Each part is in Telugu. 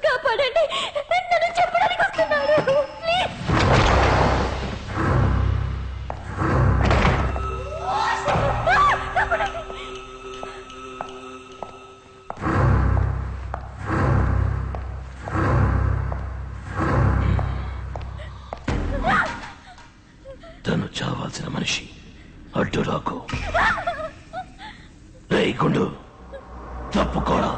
కాపాడండి, నన్ను చెప్పడానికి వస్తున్నాడు. తను చావాల్సిన మనిషి అడ్డు రాకు. రేయ్ గుండు, తప్పుకోరా.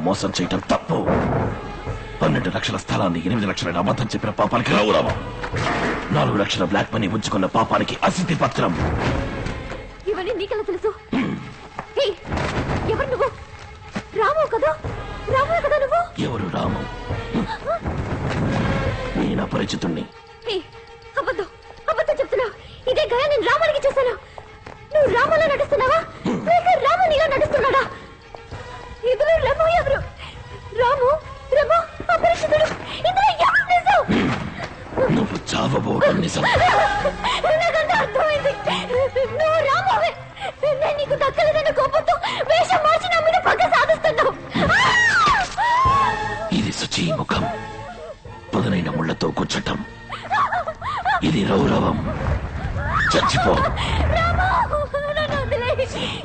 మోసం చేయటం తప్పు. 12 లక్షల స్థలాన్ని 8 లక్షల అబద్ధం చెప్పిన పాపానికి రావు రామా. 4 లక్షల బ్లాక్ మనీ ఉంచుకున్న పాపానికి అసిద్ధి పత్రం. ఇవన్నీ నీకెలా తెలుసు? ఏయ్, ఎవరు నువ్వు? రాము కదా? రాము కదా నువ్వు? ఎవరు రాము? నేను అపరిచితుణ్ణి. ఏయ్, అబద్ధం అబద్ధం చెప్తున్నావు. ఇదే గయ నేను రాముడికి చూశాను. నువ్వు రాములో నటిస్తున్నావా లేక రాము నీలో నటిస్తున్నాడా? ఇందులో రము ఎవరు? రాము రము అపరిచితుడు, ఇందులో ఎవరు నిజం? నువ్వు చావబోవడం నిజం. నాకంతా అర్థమైంది. నువ్వు రామువే. నేను నీకు దక్కలేదన్న కోపంతో వేషం మార్చి నా మీద పగ సాధిస్తున్నావు. ఇది శుచి ముఖం, పదునైన ముళ్లతో కూర్చటం. ఇది రౌరవం. చచ్చిపో.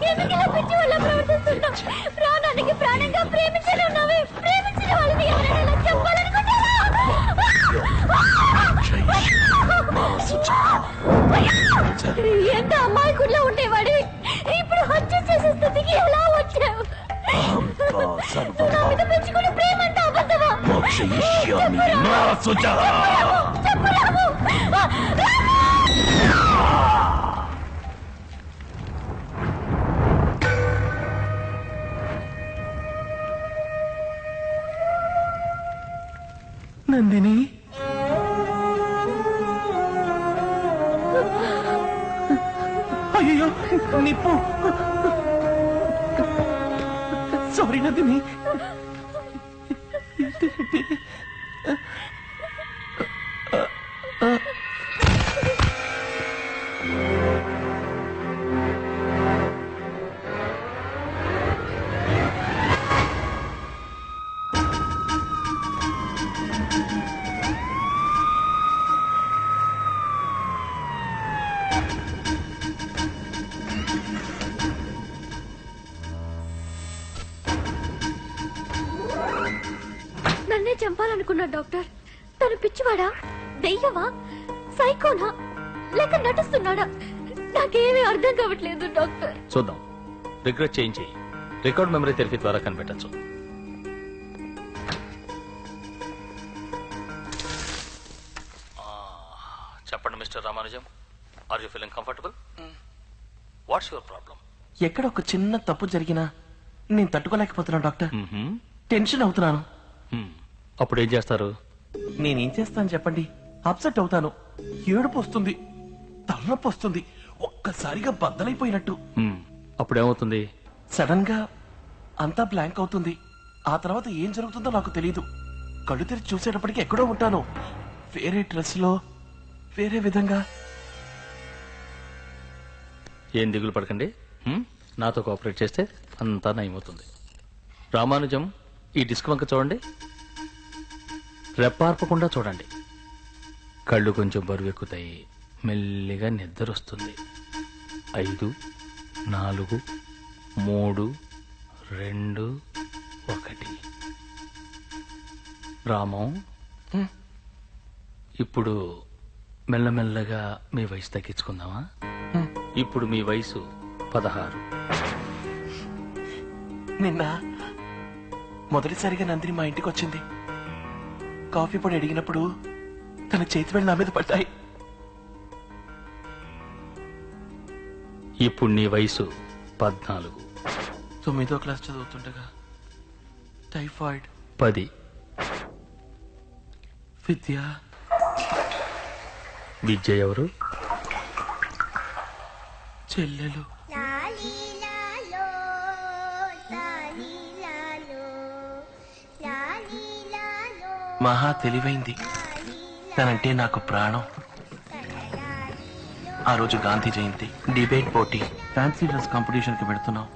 ఎందుకు ఇలా పిచ్చి వాళ్ళ ప్రవర్తిస్తున్నావు? ప్రాణానికి ప్రాణంగా ప్రేమించనున్నావే. ప్రేమించిన వాళ్ళని ఎవరైనా ఇలా చెప్పాలనుకుంటారా? ఎంత అమ్మాయికుల్లో ఉండేవాడివి, ఇప్పుడు హత్య చేసే స్థితికి ఎలా వచ్చావు? నా మీద పెంచుకుని ప్రేమ అంటే అబద్ధమా? చెప్పు రాము. నందిని, అయ్యో నిప్పు. సారీ నందిని. నన్నే చంపాలనుకున్నా డాక్టర్. తను పిచ్చివాడా, దెయ్యమా, సైకోనా లేక నటిస్తున్నాడా? నాకేమీ అర్థం కావట్లేదు డాక్టర్. చూద్దాం, రిగ్రెట్ చేయించి రికార్డ్ మెమరీ థెరపీ ద్వారా కనిపెట్టచ్చు. చెప్పండి mister Ramanujam, are you feeling comfortable? What's your problem? ఎక్కడ ఒక చిన్న తప్పు జరిగినా నేను తట్టుకోలేకపోతున్నాను డాక్టర్. టెన్షన్ అవుతున్నాను. అప్పుడు ఏం చేస్తారు? నేనేం చేస్తాను చెప్పండి? అప్సెట్ అవుతాను, ఏడుపు వస్తుంది, తలనొప్పి వస్తుంది, ఒక్కసారిగా బద్దలైపోయినట్టు. అప్పుడేమవుతుంది? సడన్ గా అంతా బ్లాంక్ అవుతుంది. ఆ తర్వాత ఏం జరుగుతుందో నాకు తెలియదు. కళ్ళు తెరిచి చూసేటప్పటికి ఎక్కడో ఉంటాను, వేరే డ్రెస్ లో, వేరే విధంగా. ఏం దిగులు పడకండి, నాతో కోఆపరేట్ చేస్తే అంతా నయమవుతుంది. రామానుజం, ఈ డిస్క్ వంక చూడండి, రెప్పార్పకుండా చూడండి. కళ్ళు కొంచెం బరువెక్కుతాయి, మెల్లిగా నిద్ర వస్తుంది. 5, 4, 3, 2, 1. రామం, ఇప్పుడు మెల్లమెల్లగా మీ వయసు తగ్గించుకుందామా? ఇప్పుడు మీ వయసు 16. నిన్న మొదటిసారిగా నందిని మా ఇంటికి వచ్చింది. కాఫీ పొడి అడిగినప్పుడు తన చేతి వేళ్ళు నా మీద పడ్డాయి. ఇప్పుడు నీ వయసు 14. 9వ క్లాస్ చదువుతుండగా టైఫాయిడ్. 10. విద్య. విద్య ఎవరు? చెల్లెలు. మహా తెలివైంది, తనంటే నాకు ప్రాణం. ఆ రోజు గాంధీ జయంతి, డిబేట్ పోటీ, ఫ్యాన్సీ డ్రెస్ కాంపిటీషన్ కి పెడుతున్నాం.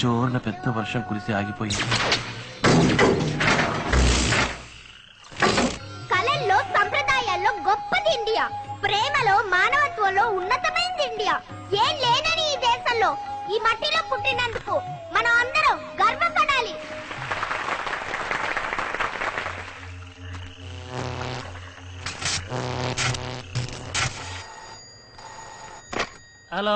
జోరున పెద్ద వర్షం కురిసి ఆగిపోయింది. కళల్లో సంప్రదాయాల్లో గొప్పది ఇండియా, ప్రేమలో మానవత్వంలో ఉన్నతమైనది ఇండియా. ఏం లేనని ఈ దేశంలో, ఈ మట్టిలో పుట్టినందుకు మనం అందరం గర్వపడాలి. హలో,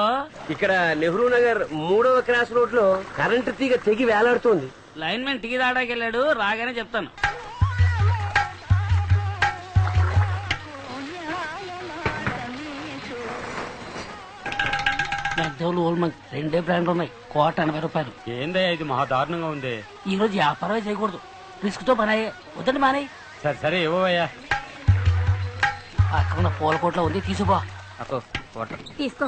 ఇక్కడ నెహ్రూ నగర్ 3వ క్రాస్ రోడ్ లో కరెంటు తీగ తెగి వేలాడుతోంది. లైన్ మ్యాన్ టీ తాడానికి వెళ్ళాడు, రాగానే చెప్తాను. మెద్దోలు ఓల్మంగ్ 2 బ్రాండ్లు ఉన్నాయి, ₹180. ఏందయ్యా ఇది మహా దారుణంగా ఉంది. ఈ రోజు వ్యాపారం చేయకూడదు, రిస్క్ తో పని అయ్యే. వద్దండి మానే. సరే సరే ఇవ్వయ్యా. అక్కడ పూల కోట్లో ఉంది, తీసుకో. తీసుకో.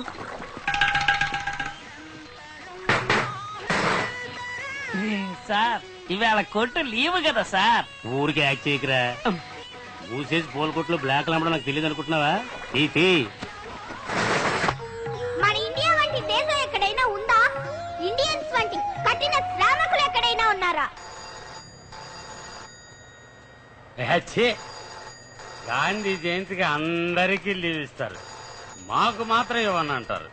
సార్ ఇవాళ కొట్టు లీవ్ కదా సార్. ఊరికి యాక్ట్ చేయకరా. మూసేసి పూల కొట్లు బ్లాక్ అమ్మడం నాకు తెలియదు అనుకుంటున్నావా? తీసి మన ఇండియా వంటి దేశం ఎక్కడైనా ఉందా? ఇండియన్స్ వంటి కఠిన శ్రామికులు ఎక్కడైనా ఉన్నారా? గాంధీ జయంతికి అందరికీ లీవ్ ఇస్తారు, మాకు మాత్రం ఇవ్వని అంటారు.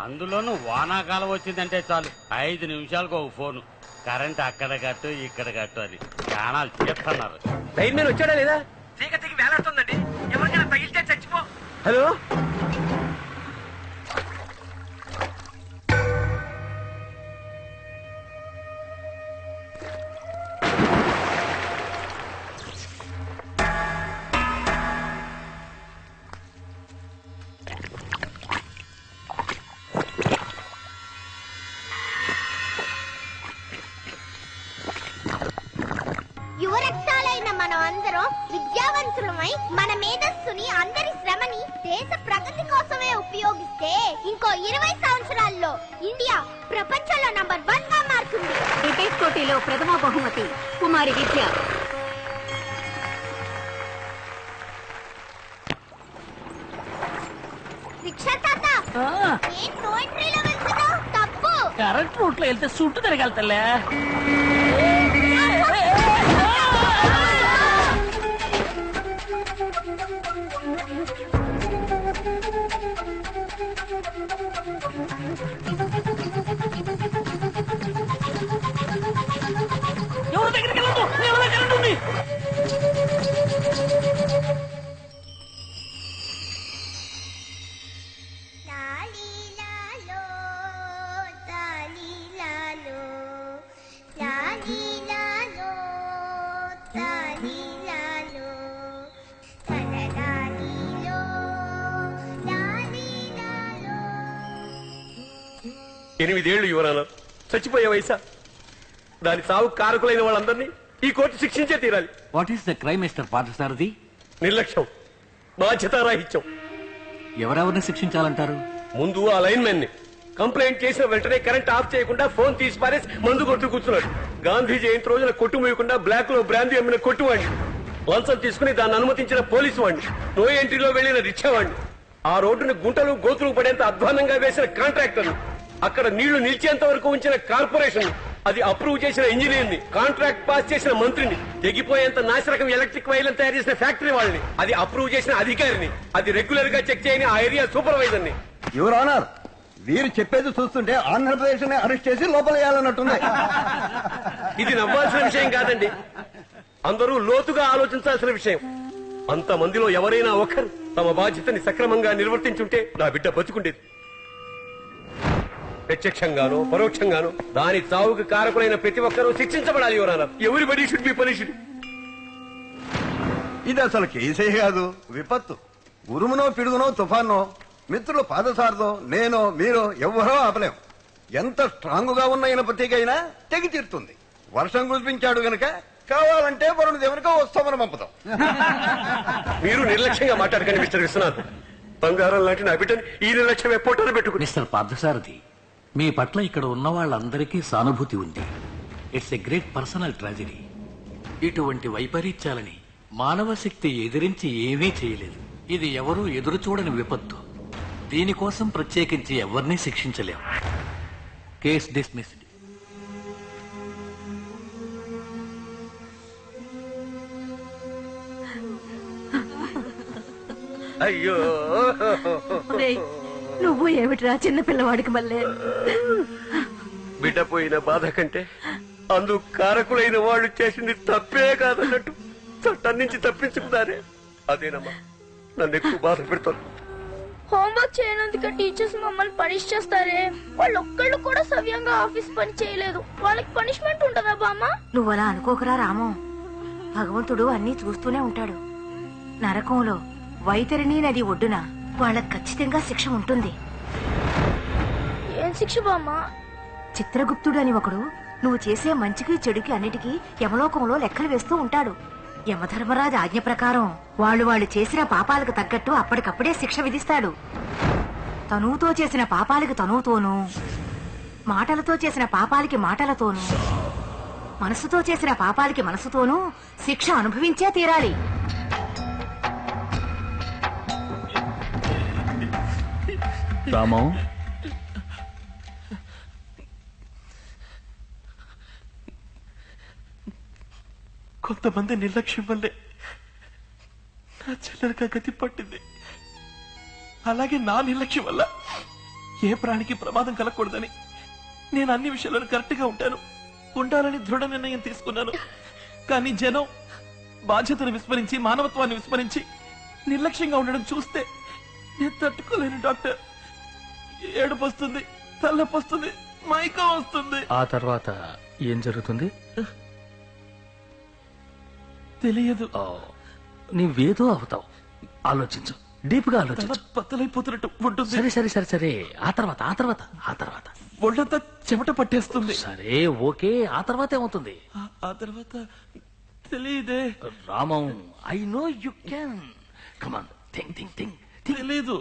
అందులోనూ వానాకాలం వచ్చిందంటే చాలు 5 నిమిషాలకు ఒక ఫోను, కరెంట్ అక్కడ కట్టు ఇక్కడ కట్టు అని ప్రాణాలు చేస్తున్నారు. లైన్ మ్యాన్ వచ్చాడా లేదా? చీకటికి వేలాడుతుందండి, ఎవరికైనా తగిలితే చచ్చిపో. హలో, యువరక్తాలైన మనం అందరం విద్యావంతులమై మన మేధస్సుని, అందరి శ్రమని దేశ ప్రగతి కోసమే ఉపయోగిస్తే ఇంకో 20 సంవత్సరాల్లో ఇండియా ప్రపంచంలో నంబర్ 1 గా మారుతుంది. డిబేట్ పోటీలో ప్రథమ బహుమతి కుమారి విద్య. రిక్షా తాత, ఏం నో ఎంట్రీలో వెళ్తున్నావు? తప్పు. కరెంట్ రూట్ లో వెళ్తే చుట్టూ తిరగలుగుతలే. ఎవరి దగ్గరికి వెళ్ళదు, ఎవరి దగ్గర ఉంది. ఎనిమిదేళ్లు యువరాన చచ్చిపోయే వయసా? దాని సాగు కారకులైన వాళ్ళందరినీ ఈ కోర్టు శిక్షించే తీరాలి. What is the crime mister Parthasarathy? నిర్లక్ష్యం, బాధ్యతారాహిత్యం. ఎవరెవరిని శిక్షించాలంటారు? ముందు ఆ లైన్ మ్యాన్ ని కంప్లైంట్ చేసిన వెంటనే కరెంట్ ఆఫ్ చేయకుండా ఫోన్ తీసి పారేసి మందు కొట్టు కూర్చున్నాడు. గాంధీ జయంతి రోజున కొట్టు మూయకుండా బ్లాక్ లో బ్రాందీ అమ్మిన కొట్టువాడిని, లంచం తీసుకుని దాన్ని అనుమతించిన పోలీసు వాడిని, నో ఎంట్రీలో వెళ్లిన రిక్షా వాడిని, ఆ రోడ్డును గుంటలు గోతులు పడేంత అధ్వానంగా వేసిన కాంట్రాక్టర్, అక్కడ నీళ్లు నిలిచేంత వరకు ఉంచిన కార్పొరేషన్, అది అప్రూవ్ చేసిన ఇంజనీర్ ని, కాంట్రాక్ట్ పాస్ చేసిన మంత్రిని, తెగిపోయేంత నాశరకం ఎలక్ట్రిక్ వైర్లను తయారు చేసిన ఫ్యాక్టరీ వాళ్ళని, అది అప్రూవ్ చేసిన అధికారిని, అది రెగ్యులర్ గా చెక్ చేయని ఆ ఏరియా సూపర్వైజర్ ని. యువర్ ఆనర్, వీరు చెప్పేది చూస్తుంటే ఆంధ్రప్రదేశ్ ని అరెస్ట్ చేసి లోపలేయాలన్నట్టుంది. ఇది నవ్వాల్సిన విషయం కాదండి, అందరూ లోతుగా ఆలోచించాల్సిన విషయం. అంత మందిలో ఎవరైనా ఒకరు తమ బాధ్యతని సక్రమంగా నిర్వర్తించుంటే నా బిడ్డ బతుకుండేది. ప్రత్యక్షంగానో పరోక్షంగానో దాని చావుకు కారకులైన ప్రతి ఒక్కరూ శిక్షించబడాలి. ఎవరన్నా ఎవరిబడి షుడ్ బి పనిష్డ్. ఇది అసలు కేసే కాదు, విపత్తు. ఉరుమునో పిడుగునో తుఫానో మిత్రులు పాదసారదో నేనో మీరో ఎవ్వరో ఆపలేం. ఎంత స్ట్రాంగ్ గా ఉన్న ఇనపతికైనా తెగి తీరుతుంది. వర్షం కురిపించాడు గనక కావాలంటే వరుణ దేవునికో వస్తామని పంపుతాం. మీరు నిర్లక్ష్యంగా మాట్లాడకండి మిస్టర్ విశ్వనాథ్. బంగారం లాంటి నా బిడ్డని ఈ నిర్లక్ష్యం ఎప్పుడో పెట్టుకుని. మిస్టర్ పార్థసారథి, మీ పట్ల ఇక్కడ ఉన్న వాళ్ళందరికీ సానుభూతి ఉంది. It's a great personal tragedy. ఇటువంటి వైపరీత్యాలని మానవ శక్తి ఎదిరించి ఏమీ చేయలేదు. ఇది ఎవరూ ఎదురు చూడని విపత్తు. దీనికోసం ప్రత్యేకించి ఎవరినీ శిక్షించలేం. Case dismissed. అయ్యో, నువ్వు ఏమిట్రా చిన్న పిల్లవాడికి మళ్ళీ? బిడ్డ పోయిన బాధ కంటే అందుకు కారకులైన వాళ్ళు చేసింది తప్పే కాదన్నట్టు చట్టం నుంచి తప్పించుకున్నారే, అదేనమ్మా నన్ను ఎక్కువ బాధ పెడుతుంది. హోంవర్క్ చేయనందుకు టీచర్స్ మమ్మల్ని పనిష్ చేస్తారే. వాళ్ళు ఒక్కళ్ళు కూడా సవ్యంగా ఆఫీస్ పని చేయలేదు. వాళ్ళకి పనిష్మెంట్ ఉంటుందా బామ్మ? నువ్వు అలా అనుకోకరా రాము. భగవంతుడు అన్నీ చూస్తూనే ఉంటాడు. నరకంలో వైతరిణి నది ఒడ్డున వాళ్ళకి ఖచ్చితంగా శిక్ష ఉంటుంది. ఏం శిక్ష బామ్మ? చిత్రగుప్తుడు అని ఒకడు నువ్వు చేసే మంచికి చెడుకి అన్నిటికీ యమలోకంలో లెక్కలు వేస్తూ ఉంటాడు. యమధర్మరాజు ఆజ్ఞ ప్రకారం వాళ్ళు చేసిన పాపాలకు తగ్గట్టు అప్పటికప్పుడే శిక్ష విధిస్తాడు. తనువుతో చేసిన పాపాలకి తనువుతోనూ, మాటలతో చేసిన పాపాలకి మాటలతోనూ, మనసుతో చేసిన పాపాలకి మనసుతోనూ శిక్ష అనుభవించే తీరాలి. రామం, కొంతమంది నిర్లక్ష్యం వల్లే నా చెల్లెలకి గతి పట్టింది. అలాగే నా నిర్లక్ష్యం వల్ల ఏ ప్రాణికి ప్రమాదం కలగకూడదని నేను అన్ని విషయాలను కరెక్ట్ గా ఉండాలని దృఢ నిర్ణయం తీసుకున్నాను. కానీ జనం బాధ్యతను విస్మరించి, మానవత్వాన్ని విస్మరించి నిర్లక్ష్యంగా ఉండడం చూస్తే నేను తట్టుకోలేను డాక్టర్. ఏడుపు వస్తుంది, తలనొప్పి వస్తుంది, మైకం వస్తుంది. ఆ తర్వాత ఏం జరుగుతుంది తెలియదు. నీవేదో అవుతావు. ఆలోచించు, డీప్ గా ఆలోచించు. బద్దలైపోతున్నట్టు ఉంటుంది. సరే సరే సరే సరే ఆ తర్వాత ఒళ్ళంతా చెమట పట్టేస్తుంది. సరే ఓకే, ఆ తర్వాత ఏమవుతుంది? ఆ తర్వాత తెలియదే. Ramam, I know you can. Come on, think. తెలీదు.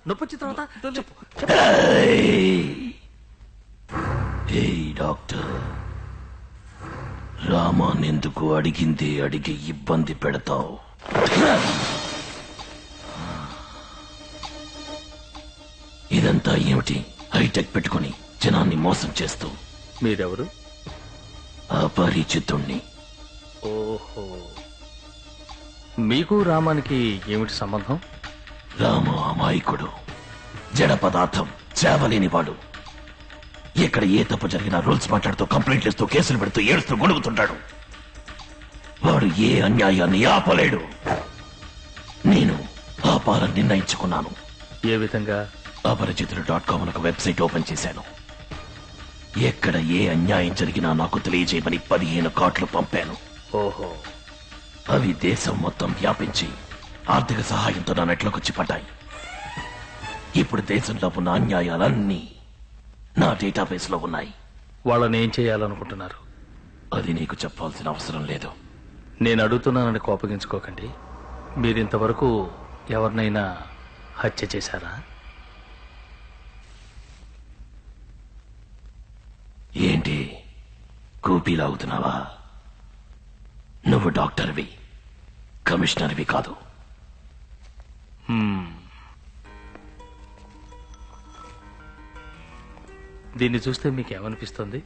నొప్పొచ్చిన తర్వాత చెప్పు. డాక్టర్, రామానెందుకు అడిగి ఇబ్బంది పెడతావు? ఇదంతా ఏమిటి? హైటెక్ పెట్టుకుని జనాన్ని మోసం చేస్తూ. మీరెవరు? అపరిచితుణ్ణి. ఓహో, మీకు రామానికి ఏమిటి సంబంధం? రామ అమాయకుడు, జడ పదార్థం, చేవలేనివాడు. ఎక్కడ ఏ తప్పు జరిగినా రూల్స్ మాట్లాడుతూ, కంప్లైంట్లు ఇస్తూ, కేసులు పెడుతూ, ఏడుస్తూ గొడుగుతుంటాడు. వాడు ఏ అన్యాయాన్ని ఆపలేడు. నేను ఆపాలని నిర్ణయించుకున్నాను. ఏ విధంగా? అపరిచితుడు.com అని ఒక వెబ్సైట్ ఓపెన్ చేశాను. ఎక్కడ ఏ అన్యాయం జరిగినా నాకు తెలియజేయమని 15 కార్డులు పంపాను. ఓహో, అవి దేశం మొత్తం వ్యాపించి ఆర్థిక సహాయంతో నా నెట్లోకి పడ్డాయి. ఇప్పుడు దేశంలో ఉన్న అన్యాయాలన్నీ నా డేటాబేస్ లో ఉన్నాయి. వాళ్ళని ఏం చేయాలనుకుంటున్నారు? అది నీకు చెప్పాల్సిన అవసరం లేదు. నేను అడుగుతున్నానని కోపగించుకోకండి. మీరింతవరకు ఎవరినైనా హత్య చేశారా? ఏంటి కూపీలాగుతున్నావా? నువ్వు డాక్టర్వి, కమిషనర్వి కాదు. దీన్ని చూస్తే మీకు ఏమనిపిస్తుంది?